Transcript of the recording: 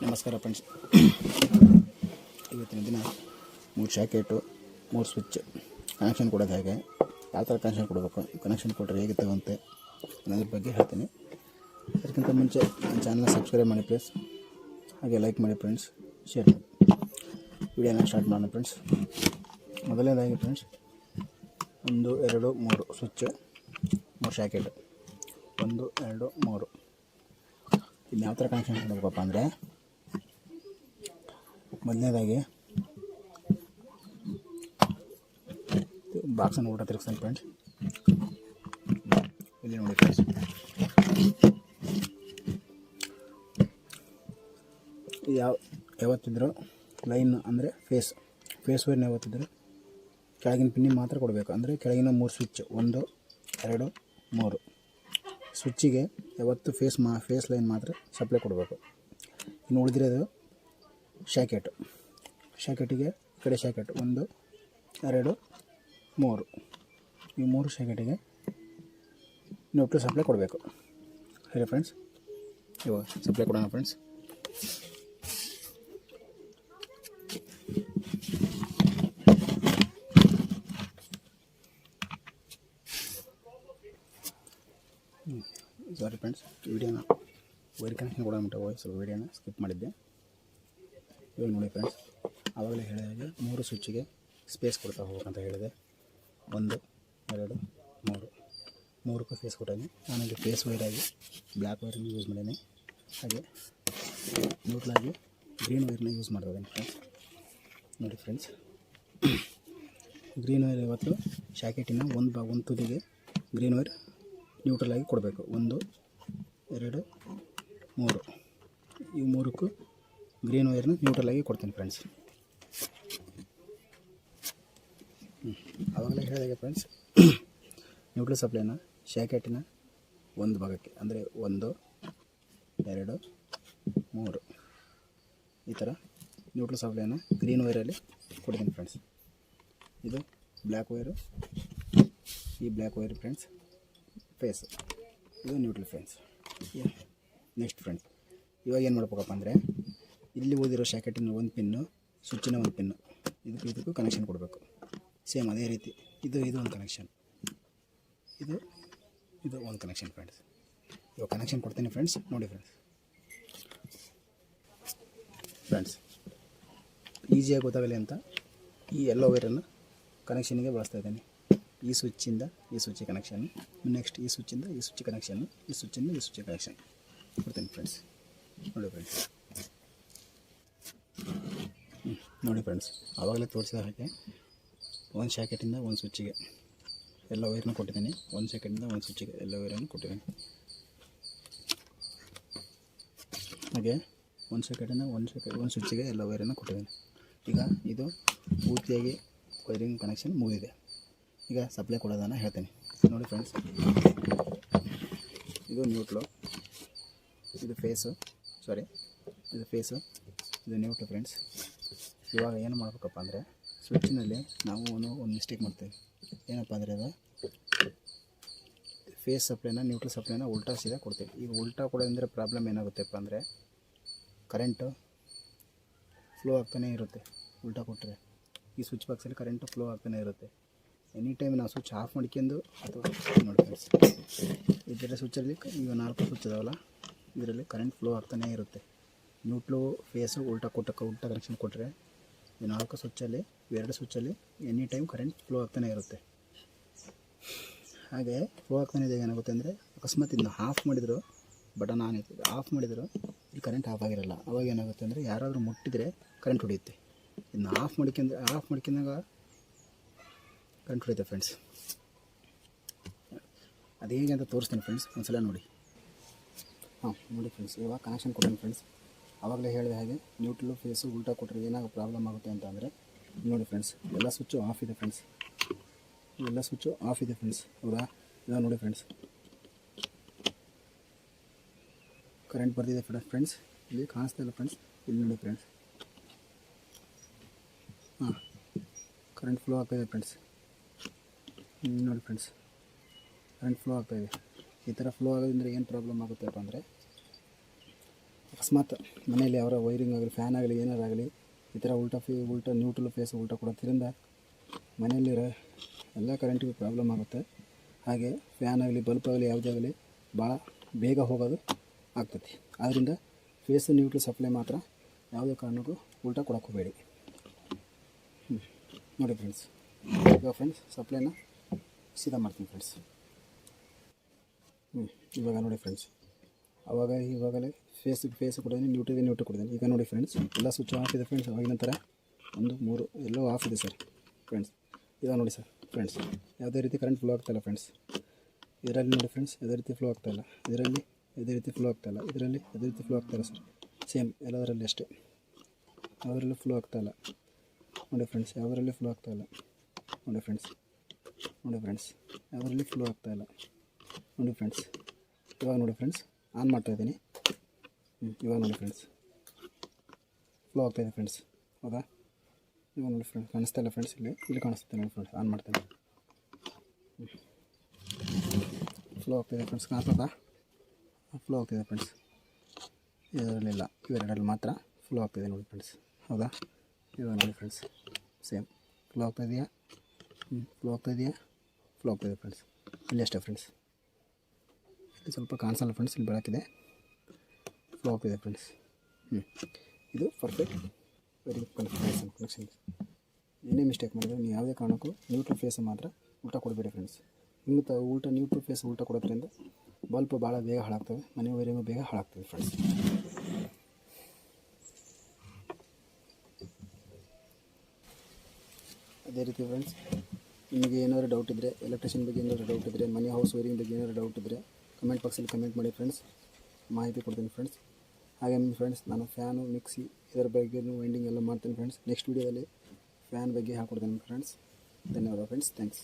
ನಮಸ್ಕಾರ ಫ್ರೆಂಡ್ಸ್. ಇವತ್ತಿನ ದಿನ 3 ಶಾಕೆಟು 3 ಸ್ವಿಚ್ ಕನೆಕ್ಷನ್ ಕೊಡೋದು ಹೇಗೆ, ಯಾವ ಥರ ಕನೆಕ್ಷನ್ ಕೊಡಬೇಕು, ಕನೆಕ್ಷನ್ ಕೊಟ್ಟರೆ ಹೇಗೆ ತಗೊಂತೆ ಅನ್ನೋದ್ರ ಬಗ್ಗೆ ಹೇಳ್ತೀನಿ. ಅದಕ್ಕಿಂತ ಮುಂಚೆ ನನ್ನ ಚಾನಲ್ನ ಸಬ್ಸ್ಕ್ರೈಬ್ ಮಾಡಿ ಪ್ಲೀಸ್, ಹಾಗೆ ಲೈಕ್ ಮಾಡಿ ಫ್ರೆಂಡ್ಸ್, ಶೇರ್ ಮಾಡಿ. ವಿಡಿಯೋನ ಸ್ಟಾರ್ಟ್ ಮಾಡೋಣ ಫ್ರೆಂಡ್ಸ್. ಮೊದಲನೇದಾಗಿ ಫ್ರೆಂಡ್ಸ್ 1 2 3 ಸ್ವಿಚ್ 3 ಶಾಕೆಟ್ 1 2 3 ಇನ್ನು ಯಾವ ಥರ ಕನೆಕ್ಷನ್ ಕೊಡಬೇಕಪ್ಪ ಅಂದರೆ, ಮೊದಲನೇದಾಗಿ ಬಾಕ್ಸನ್ನು ಊಟ ತಿರುಗಿಸ್ತಾನೆ ಫ್ರೆಂಡ್ಸ್. ಇಲ್ಲಿ ನೋಡಿ ಫ್ರೆಂಡ್ಸ್, ಯಾವತ್ತಿದ್ರೂ ಲೈನ್ ಅಂದರೆ ಫೇಸ್ ವೈರ್ನ ಯಾವತ್ತಿದ್ರೂ ಕೆಳಗಿನ ಪಿನ್ನಿಗೆ ಮಾತ್ರ ಕೊಡಬೇಕು. ಅಂದರೆ ಕೆಳಗಿನ 3 ಸ್ವಿಚ್ 1 2 3 ಸ್ವಿಚ್ಚಿಗೆ ಯಾವತ್ತು ಫೇಸ್ ಲೈನ್ ಮಾತ್ರ ಸಪ್ಲೈ ಕೊಡಬೇಕು. ಇನ್ನು ಉಳಿದಿರೋದು ಶಾಕೆಟಿಗೆ ಈ ಕಡೆ ಶಾಕೆಟ್ 1 2 3 ಈ 3 ಶಾಕೆಟಿಗೆ ನ್ಯೂಟ್ರಲ್ ಸಪ್ಲೈ ಕೊಡಬೇಕು. ಹೇಳಿ ಫ್ರೆಂಡ್ಸ್, ಇವಾಗ ಸಪ್ಲೈ ಕೊಡೋಣ ಫ್ರೆಂಡ್ಸ್. ಸಾರಿ ಫ್ರೆಂಡ್ಸ್, ವಿಡಿಯೋನ ವೈರ್ ಕನೆಕ್ಷನ್ ಕೊಡೋಣ ಸ್ವಲ್ಪ ವಿಡಿಯೋನ ಸ್ಕಿಪ್ ಮಾಡಿದ್ದೆ. ಇವಾಗ ನೋಡಿ ಫ್ರೆಂಡ್ಸ್, ಆವಾಗಲೇ ಹೇಳಿದಾಗೆ 3 ಸ್ವಿಚ್ಚಿಗೆ ಸ್ಪೇಸ್ ಕೊಡ್ತಾ ಹೋಗ್ಬೇಕಂತ ಹೇಳಿದೆ. 1 2 3 3ಕ್ಕೂ ಫೇಸ್ ಕೊಟ್ಟೇನೆ. ನಾನಲ್ಲಿ ಫೇಸ್ ವೈರಾಗಿ ಬ್ಲ್ಯಾಕ್ ವೈರನ್ನ ಯೂಸ್ ಮಾಡೀನಿ, ಹಾಗೆ ನ್ಯೂಟ್ರಲಾಗಿ ಗ್ರೀನ್ ವೈರ್ನ ಯೂಸ್ ಮಾಡ್ತಿದ್ದೀನಿ ಫ್ರೆಂಡ್ಸ್. ನೋಡಿ ಫ್ರೆಂಡ್ಸ್, ಗ್ರೀನ್ ವೈರ್ ಇವತ್ತು ಶಾಕೆಟಿನ ಒಂದು ತುದಿಗೆ ಗ್ರೀನ್ ವೈರ್ ನ್ಯೂಟ್ರಲಾಗಿ ಕೊಡಬೇಕು. 1 2 3 ಈ 3ಕ್ಕೂ ಗ್ರೀನ್ ವೈರ್ನ ನ್ಯೂಟ್ರಲಾಗಿ ಕೊಡ್ತೀನಿ ಫ್ರೆಂಡ್ಸ್. ಆವಾಗಲೇ ಹೇಳಿದಾಗೆ ಫ್ರೆಂಡ್ಸ್, ನ್ಯೂಟ್ರಲ್ ಸಪ್ಲೈನ ಶಾಕೆಟಿನ ಒಂದು ಭಾಗಕ್ಕೆ ಅಂದರೆ 1 2 3 ಈ ಥರ ನ್ಯೂಟ್ರಲ್ ಸಪ್ಲೈನ ಗ್ರೀನ್ ವೈರಲ್ಲಿ ಕೊಡ್ತೀನಿ ಫ್ರೆಂಡ್ಸ್. ಇದು ಬ್ಲ್ಯಾಕ್ ವೈರು, ಈ ಬ್ಲ್ಯಾಕ್ ವೈರ್ ಫ್ರೆಂಡ್ಸ್ ಫೇಸ್, ಇದು ನ್ಯೂಟ್ರಲ್ ಫ್ರೆಂಡ್ಸ್. ನೆಕ್ಸ್ಟ್ ಫ್ರೆಂಡ್ಸ್, ಇವಾಗ ಏನು ಮಾಡ್ಬೇಕಪ್ಪ ಅಂದರೆ, ಇಲ್ಲಿ ಓದಿರೋ ಶಾಕೆಟಿನ ಒಂದು ಪಿನ್ನು, ಸ್ವಿಚ್ಚಿನ ಒಂದು ಪಿನ್ನು, ಇದಕ್ಕೂ ಕನೆಕ್ಷನ್ ಕೊಡಬೇಕು. ಸೇಮ್ ಅದೇ ರೀತಿ ಇದು ಒಂದು ಕನೆಕ್ಷನ್, ಇದು ಒಂದು ಕನೆಕ್ಷನ್ ಫ್ರೆಂಡ್ಸ್. ಇವಾಗ ಕನೆಕ್ಷನ್ ಕೊಡ್ತೀನಿ ಫ್ರೆಂಡ್ಸ್. ನೋಡಿ ಫ್ರೆಂಡ್ಸ್ ಈಸಿಯಾಗಿ ಗೊತ್ತಾಗಲಿ ಅಂತ ಈ ಎಲ್ಲೋ ವೈರನ್ನು ಕನೆಕ್ಷನ್ಗೆ ಬಳಸ್ತಾ ಇದ್ದೀನಿ. ಈ ಸ್ವಿಚ್ಚಿಂದ ಈ ಸ್ವಿಚ್ ಕನೆಕ್ಷನ್, ನೆಕ್ಸ್ಟ್ ಈ ಸ್ವಿಚ್ಚಿಂದ ಈ ಸ್ವಿಚ್ ಕನೆಕ್ಷನ್, ಈ ಸ್ವಿಚ್ಚಿಂದ ಈ ಸ್ವಿಚ್ ಕನೆಕ್ಷನ್ ಕೊಡ್ತೀನಿ ಫ್ರೆಂಡ್ಸ್. ನೋಡಿ ಫ್ರೆಂಡ್ಸ್, ಆವಾಗಲೇ ತೋರಿಸಿದ ಹಾಗೆ ಒಂದು ಶಾಕೆಟಿಂದ ಒಂದು ಸ್ವಿಚ್ಚಿಗೆ ಎಲ್ಲ ವೈರ್ನ ಕೊಟ್ಟಿದ್ದೀನಿ. ಒಂದು ಶಾಕೆಟಿಂದ ಒಂದು ಸ್ವಿಚ್ಚಿಗೆ ಎಲ್ಲ ವೈರನ್ನು ಕೊಟ್ಟಿದ್ದೀನಿ. ಹಾಗೆ ಒಂದು ಶಾಕೆಟಿಂದ ಒಂದು ಸ್ವಿಚ್ಚಿಗೆ ಎಲ್ಲ ವೈರನ್ನು ಕೊಟ್ಟಿದ್ದೀನಿ. ಈಗ ಇದು ಪೂರ್ತಿಯಾಗಿ ವೈರಿಂಗ್ ಕನೆಕ್ಷನ್ ಮುಗಿದಿದೆ. ಈಗ ಸಪ್ಲೈ ಕೊಡೋದನ್ನು ಹೇಳ್ತೀನಿ. ನೋಡಿ ಫ್ರೆಂಡ್ಸ್, ಇದು ನ್ಯೂಟ್ಲು, ಇದು ಫೇಸು, ಇದು ನ್ಯೂಟ್ಲು ಫ್ರೆಂಡ್ಸ್. ಇವಾಗ ಏನು ಮಾಡಬೇಕಪ್ಪ ಅಂದರೆ, ಸ್ವಿಚ್ಚಿನಲ್ಲಿ ನಾವು ಒಂದು ಮಿಸ್ಟೇಕ್ ಮಾಡ್ತೀವಿ. ಏನಪ್ಪ ಅಂದರೆ, ಅದು ಫೇಸ್ ಸಪ್ಲೈನ ನ್ಯೂಟ್ರಲ್ ಸಪ್ಲೈನ ಉಲ್ಟಾ ಸೀದಾ ಕೊಡ್ತೀವಿ. ಈಗ ಉಲ್ಟಾ ಕೊಡೋದಂದರೆ ಪ್ರಾಬ್ಲಮ್ ಏನಾಗುತ್ತೆಪ್ಪ ಅಂದರೆ, ಕರೆಂಟು ಫ್ಲೋ ಆಗ್ತಾನೇ ಇರುತ್ತೆ. ಉಲ್ಟಾ ಕೊಟ್ಟರೆ ಈ ಸ್ವಿಚ್ ಬಾಕ್ಸಲ್ಲಿ ಕರೆಂಟು ಫ್ಲೋ ಆಗ್ತಾನೆ ಇರುತ್ತೆ. ಎನಿ ಟೈಮ್ ನಾವು ಸ್ವಿಚ್ ಆಫ್ ಮಾಡ್ಕೊಂಡು, ಅಥವಾ ನೋಡಿ ಫ್ರೆಂಡ್ಸ್, ಇದರ ಸ್ವಿಚ್ಚಲ್ಲಿ ಈಗ 4 ಸ್ವಿಚ್ ಇದಾವಲ್ಲ, ಇದರಲ್ಲಿ ಕರೆಂಟ್ ಫ್ಲೋ ಆಗ್ತಾನೇ ಇರುತ್ತೆ. ನ್ಯೂಟ್ಲು ಫೇಸು ಉಲ್ಟಾ ಕನೆಕ್ಷನ್ ಕೊಟ್ಟರೆ ಈ 4 ಸ್ವಿಚ್ಚಲ್ಲಿ 2 ಸ್ವಿಚ್ಚಲ್ಲಿ ಎನಿ ಟೈಮ್ ಕರೆಂಟ್ ಫ್ಲೋ ಆಗ್ತಾನೆ ಇರುತ್ತೆ. ಹಾಗೆ ಫ್ಲೋ ಆಗ್ತಾನೆ ಇದ್ದಾಗ ಏನಾಗುತ್ತೆ ಅಂದರೆ, ಅಕಸ್ಮಾತ್ ಇದನ್ನ ಆಫ್ ಮಾಡಿದ್ರು, ಬಟನ್ ಆನ್ ಇರ್ತದೆ, ಆಫ್ ಮಾಡಿದ್ರು ಇಲ್ಲಿ ಕರೆಂಟ್ ಆಫ್ ಆಗಿರಲ್ಲ. ಅವಾಗ ಏನಾಗುತ್ತೆ ಅಂದರೆ, ಯಾರಾದರೂ ಮುಟ್ಟಿದರೆ ಕರೆಂಟ್ ಹೊಡೆಯುತ್ತೆ. ಇದನ್ನ ಆಫ್ ಮಾಡ್ಕೊಂಡಾಗ ಕರೆಂಟ್ ಹೊಡೆಯುತ್ತೆ ಫ್ರೆಂಡ್ಸ್. ಅದು ಹೇಗೆ ಅಂತ ತೋರಿಸ್ತೀನಿ ಫ್ರೆಂಡ್ಸ್, ಒಂದ್ಸಲ ನೋಡಿ. ನೋಡಿ ಫ್ರೆಂಡ್ಸ್, ಇವಾಗ ಕನೆಕ್ಷನ್ ಕೊಡೋಣ ಫ್ರೆಂಡ್ಸ್. ಆವಾಗಲೇ ಹೇಳಿದ ಹಾಗೆ ನ್ಯೂಟ್ರಲ್ ಫೇಸು ಉಲ್ಟಾ ಕೊಟ್ಟರೆ ಏನಾಗ ಪ್ರಾಬ್ಲಮ್ ಆಗುತ್ತೆ ಅಂತ ಅಂದರೆ, ನೋಡಿ ಫ್ರೆಂಡ್ಸ್, ಎಲ್ಲ ಸ್ವಿಚ್ಚು ಆಫ್ ಇದೆ ಫ್ರೆಂಡ್ಸ್. ಹೌದಾ? ಇವಾಗ ನೋಡಿ ಫ್ರೆಂಡ್ಸ್, ಕರೆಂಟ್ ಬರ್ತಿದೆ ಫ್ರೆಂಡ್ಸ್. ಇಲ್ಲಿ ಕಾಣಿಸ್ತಾ ಇಲ್ಲ ಫ್ರೆಂಡ್ಸ್, ಇಲ್ಲಿ ನೋಡಿ ಫ್ರೆಂಡ್ಸ್. ಕರೆಂಟ್ ಫ್ಲೋ ಆಗ್ತಾಯಿದೆ ಫ್ರೆಂಡ್ಸ್. ನೋಡಿ ಫ್ರೆಂಡ್ಸ್, ಕರೆಂಟ್ ಫ್ಲೋ ಆಗ್ತಾಯಿದೆ. ಈ ಥರ ಫ್ಲೋ ಆಗೋದ್ರಿಂದ ಏನು ಪ್ರಾಬ್ಲಮ್ ಆಗುತ್ತೆಪ್ಪ ಅಂದರೆ, ಅಕಸ್ಮಾತ್ ಮನೆಯಲ್ಲಿ ಅವರ ವೈರಿಂಗ್ ಆಗಲಿ ಫ್ಯಾನ್ ಆಗಲಿ ಏನಾರಾಗಲಿ ಈ ಥರ ಉಲ್ಟಾ ನ್ಯೂಟ್ರಲ್ ಫೇಸ್ ಉಲ್ಟಾ ಕೊಡೋದ್ರಿಂದ ಮನೆಯಲ್ಲಿರೋ ಎಲ್ಲ ಕರೆಂಟಿಗೂ ಪ್ರಾಬ್ಲಮ್ ಆಗುತ್ತೆ. ಹಾಗೆ ಫ್ಯಾನ್ ಆಗಲಿ ಬಲ್ಪ್ ಆಗಲಿ ಯಾವುದೇ ಆಗಲಿ ಭಾಳ ಬೇಗ ಹೋಗೋದು ಆಗ್ತೈತಿ. ಆದ್ದರಿಂದ ಫೇಸ್ ನ್ಯೂಟ್ರಲ್ ಸಪ್ಲೈ ಮಾತ್ರ ಯಾವುದೇ ಕಾರಣಕ್ಕೂ ಉಲ್ಟಾ ಕೊಡೋಕೆ ಹೋಗಬೇಡಿ. ನೋಡಿ ಫ್ರೆಂಡ್ಸ್, ಇವಾಗ ಫ್ರೆಂಡ್ಸ್ ಸಪ್ಲೈನ ಸೀದಾ ಮಾಡ್ತೀನಿ ಫ್ರೆಂಡ್ಸ್. ಇವಾಗ ನೋಡಿ ಫ್ರೆಂಡ್ಸ್, ಇವಾಗಲೇ ಫೇಸ್ ಕೊಡಿದ್ದೀನಿ, ನ್ಯೂಟ್ರಲ್ ಕೊಡಿದ್ದೀನಿ. ಈಗ ನೋಡಿ ಫ್ರೆಂಡ್ಸ್, ಎಲ್ಲ ಸ್ವಿಚ್ ಆಫ್ ಇದೆ ಫ್ರೆಂಡ್ಸ್. ಅವಾಗಿನ ಥರ 1 3 ಎಲ್ಲೋ ಆಫ್ ಇದೆ ಸರ್ ಫ್ರೆಂಡ್ಸ್. ಇವಾಗ ನೋಡಿ ಸರ್ ಫ್ರೆಂಡ್ಸ್, ಯಾವುದೇ ರೀತಿ ಕರೆಂಟ್ ಫ್ಲೋ ಆಗ್ತಾಯಿಲ್ಲ ಫ್ರೆಂಡ್ಸ್. ಇದರಲ್ಲಿ ನೋಡಿ ಫ್ರೆಂಡ್ಸ್, ಯಾವುದೇ ರೀತಿ ಫ್ಲೋ ಆಗ್ತಾಯಿಲ್ಲ. ಇದರಲ್ಲಿ ಯಾವುದೇ ರೀತಿ ಫ್ಲೋ ಆಗ್ತಾಯಿಲ್ಲ. ಇದರಲ್ಲಿ ಯಾವುದೇ ರೀತಿ ಫ್ಲೋ ಆಗ್ತಾಯಿಲ್ಲ ಸರ್. ಸೇಮ್ ಎಲ್ಲದರಲ್ಲಿ ಅಷ್ಟೇ, ಯಾವುದರಲ್ಲೂ ಫ್ಲೋ ಆಗ್ತಾಯಿಲ್ಲ. ನೋಡಿ ಫ್ರೆಂಡ್ಸ್, ಯಾವುದರಲ್ಲಿ ಫ್ಲೋ ಆಗ್ತಾಯಿಲ್ಲ. ನೋಡಿ ಫ್ರೆಂಡ್ಸ್, ಯಾವುದರಲ್ಲಿ ಫ್ಲೋ ಆಗ್ತಾಯಿಲ್ಲ. ನೋಡಿ ಫ್ರೆಂಡ್ಸ್, ಇವಾಗ ನೋಡಿ ಫ್ರೆಂಡ್ಸ್, ಆನ್ ಮಾಡ್ತಾಯಿದ್ದೀನಿ. ಇವಾಗ ನೋಡಿ ಫ್ರೆಂಡ್ಸ್, ಫ್ಲೋ ಆಗ್ತಾಯಿದೆ ಫ್ರೆಂಡ್ಸ್. ಹೌದಾ? ಇವಾಗ ನೋಡಿ ಫ್ರೆಂಡ್ಸ್, ಕಾಣಿಸ್ತಾ ಇಲ್ಲ ಫ್ರೆಂಡ್ಸ್, ಇಲ್ಲಿ ಕಾಣಿಸ್ತಾ ನೋಡಿ ಫ್ರೆಂಡ್ಸ್. ಆನ್ ಮಾಡ್ತಾಯಿದ್ದೀನಿ. ಫ್ಲೋ ಆಗ್ತಾಯಿದೆ ಫ್ರೆಂಡ್ಸ್, ಕಾಣಿಸ್ತದಾ? ಫ್ಲೋ ಆಗ್ತಾಯಿದೆ ಫ್ರೆಂಡ್ಸ್. ಇದರಲ್ಲಿಲ್ಲ, ಇವೆರಡರಲ್ಲಿ ಮಾತ್ರ ಫ್ಲೋ ಆಗ್ತಾಯಿದೆ ನೋಡಿ ಫ್ರೆಂಡ್ಸ್. ಹೌದಾ? ಇವಾಗ ನೋಡಿ ಫ್ರೆಂಡ್ಸ್, ಸೇಮ್ ಫ್ಲೋ ಆಗ್ತಾಯಿದೆಯಾ? ಫ್ಲೋ ಆಗ್ತಾಯಿದೆಯಾ? ಫ್ಲೋ ಆಗ್ತಾಯಿದೆ ಫ್ರೆಂಡ್ಸ್. ಇಲ್ಲಿ ಅಷ್ಟೇ ಫ್ರೆಂಡ್ಸ್, ಇಲ್ಲಿ ಸ್ವಲ್ಪ ಕಾಣಿಸಲ್ಲ ಫ್ರೆಂಡ್ಸ್, ಇಲ್ಲಿ ಬೆಳಕಿದೆ. ಫ್ಲೋ ಆಗ್ತಿದೆ ಫ್ರೆಂಡ್ಸ್. ಇದು ಪರ್ಫೆಕ್ಟ್ ವೆರಿ ಕನೆಕ್ಷನ್. ಏನೇ ಮಿಸ್ಟೇಕ್ ಮಾಡಿದ್ರೆ ನೀವು ಯಾವುದೇ ಕಾರಣಕ್ಕೂ ನ್ಯೂಟ್ರಲ್ ಫೇಸ್ ಮಾತ್ರ ಉಲ್ಟಾ ಕೊಡಬೇಡಿ ಫ್ರೆಂಡ್ಸ್. ನ್ಯೂಟ್ರಲ್ ಫೇಸ್ ಉಲ್ಟಾ ಕೊಡೋದ್ರಿಂದ ಬಲ್ಪ್ ಭಾಳ ಬೇಗ ಹಾಳಾಗ್ತವೆ, ಮನೆ ವೈರಿಂಗು ಬೇಗ ಹಾಳಾಗ್ತವೆ ಫ್ರೆಂಡ್ಸ್. ಅದೇ ರೀತಿ ಫ್ರೆಂಡ್ಸ್, ನಿಮಗೆ ಏನಾದರೂ ಡೌಟ್ ಇದ್ದರೆ, ಎಲೆಕ್ಟ್ರಿಷಿಯನ್ ಬಗ್ಗೆ ಏನಾದರೂ ಡೌಟ್ ಇದ್ದರೆ, ಮನೆ ಹೌಸ್ ವೈರಿಂಗ್ ಬಗ್ಗೆ ಏನಾದರೂ ಡೌಟ್ ಇದ್ದರೆ ಕಮೆಂಟ್ ಬಾಕ್ಸಲ್ಲಿ ಕಮೆಂಟ್ ಮಾಡಿ ಫ್ರೆಂಡ್ಸ್, ಮಾಹಿತಿ ಕೊಡ್ತೀನಿ ಫ್ರೆಂಡ್ಸ್. ಹಾಗೆ ಫ್ರೆಂಡ್ಸ್, ನಾನು ಫ್ಯಾನು, ಮಿಕ್ಸಿ ಇದರ ಬಗ್ಗೆ ವೈಂಡಿಂಗ್ ಎಲ್ಲ ಮಾಡ್ತೀನಿ ಫ್ರೆಂಡ್ಸ್. ನೆಕ್ಸ್ಟ್ ವೀಡಿಯೋದಲ್ಲಿ ಫ್ಯಾನ್ ಬಗ್ಗೆ ಹಾಕ್ಕೊಡ್ತೀನಿ ಫ್ರೆಂಡ್ಸ್. ಧನ್ಯವಾದ ಫ್ರೆಂಡ್ಸ್, ಥ್ಯಾಂಕ್ಸ್.